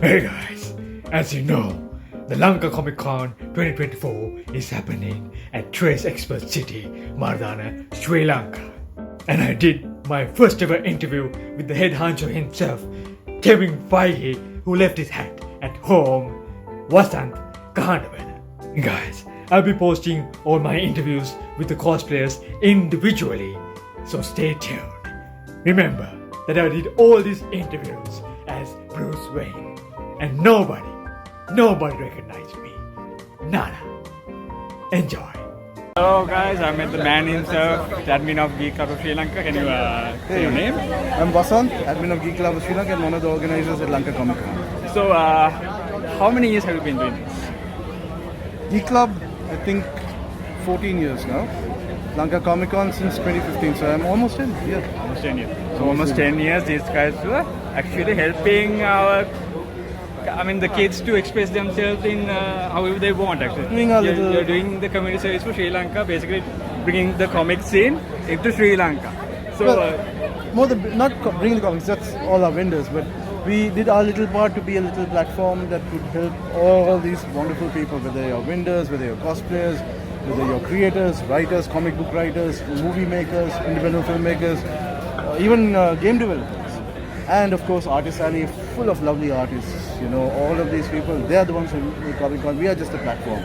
Hey guys, as you know, the Lanka Comic Con 2024 is happening at Trace Expert City, Mardana, Sri Lanka. And I did my first ever interview with the head honcho himself, Kevin Feige, who left his hat at home, Vasant Kahandavana. Guys, I'll be posting all my interviews with the cosplayers individually, so stay tuned. Remember that I did all these interviews as Bruce Wayne. And nobody recognized me. Nada. Enjoy. Hello guys, I met the man himself, the admin of Geek Club of Sri Lanka. Can you say your name? I'm Vasant, admin of Geek Club of Sri Lanka and one of the organizers at Lanka Comic Con. So, how many years have you been doing this? Geek Club, I think 14 years now. Lanka Comic Con since 2015, so I'm almost in. Yeah. Almost 10 years. So almost 10 years, these guys were actually helping the kids to express themselves in however they want actually. You're doing the community service for Sri Lanka, basically bringing the comic scene into Sri Lanka. So, bringing the comics, that's all our vendors, but we did our little part to be a little platform that could help all these wonderful people, whether you're vendors, whether you're cosplayers, whether you're creators, writers, comic book writers, movie makers, independent filmmakers, even game developers. And of course, Artist Alley, full of lovely artists. You know, all of these people, they are the ones who make Comic Con. We are just a platform.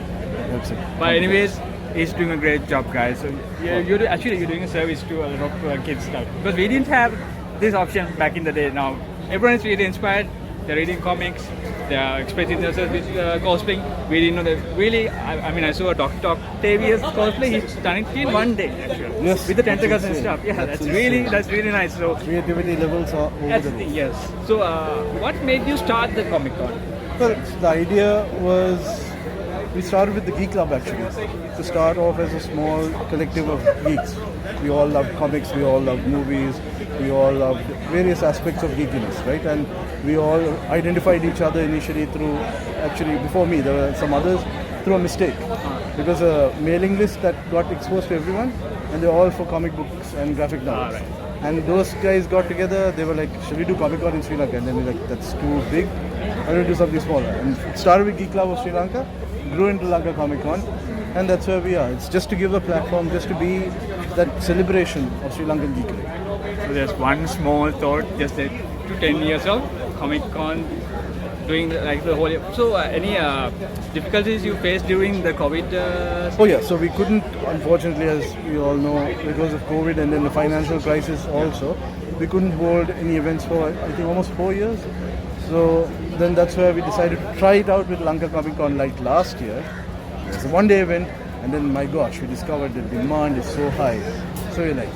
That's it. But anyways, he's doing a great job, guys. So you're doing a service to a lot of kids now. Because we didn't have this option back in the day. Now everyone is really inspired. They're reading comics. They are expressing themselves with cosplaying. We didn't know that. Really, I saw a Dr. Octavius cosplay. He's done it in one day, actually. Yes. With the tentacles and stuff. Yeah, that's really nice. So creativity levels are over the roof. Yes. So, what made you start the Comic Con? Well, the idea was we started with the Geek Club actually. To start off as a small collective of geeks. We all love comics. We all love movies. We all love various aspects of geekiness, right? And we all identified each other initially through, actually before me, there were some others, through a mistake. Because a mailing list that got exposed to everyone, and they're all for comic books and graphic novels. Right. And those guys got together, they were like, should we do Comic Con in Sri Lanka? And then we're like, that's too big, why don't we do something smaller? And it started with Geek Club of Sri Lanka, grew into Lanka Comic Con, and that's where we are. It's just to give a platform, just to be that celebration of Sri Lankan geekery. So there's one small thought, just to 10 years old, Comic Con, doing the whole year. So any difficulties you faced during the COVID? Oh yeah, so we couldn't, unfortunately, as we all know, because of COVID and then the financial crisis also, we couldn't hold any events for, I think, almost 4 years. So then that's where we decided to try it out with Lanka Comic Con like last year. It's a one-day event, and then my gosh, we discovered the demand is so high. So we're like,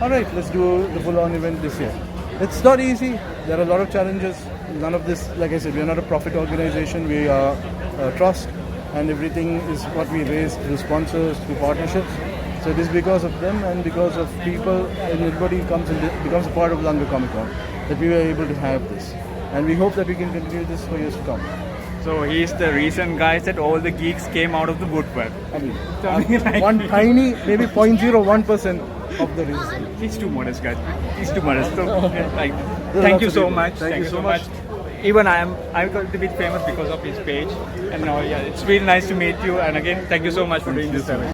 all right, let's do the full-on event this year. It's not easy. There are a lot of challenges. None of this, like I said, we are not a profit organization. We are a trust, and everything is what we raise through sponsors, through partnerships. So it is because of them and because of people, and everybody comes and becomes a part of Lanka Comic Con that we were able to have this. And we hope that we can continue this for years to come. So he's the reason, guys, that all the geeks came out of the woodwork. I mean, one tiny, maybe 0.01% of the reason. He's too modest, guys. He's too modest. So, thank you so much. Thank you so much. Even I got a bit famous because of his page. And now, yeah, it's really nice to meet you. And again, thank you so much for doing this service.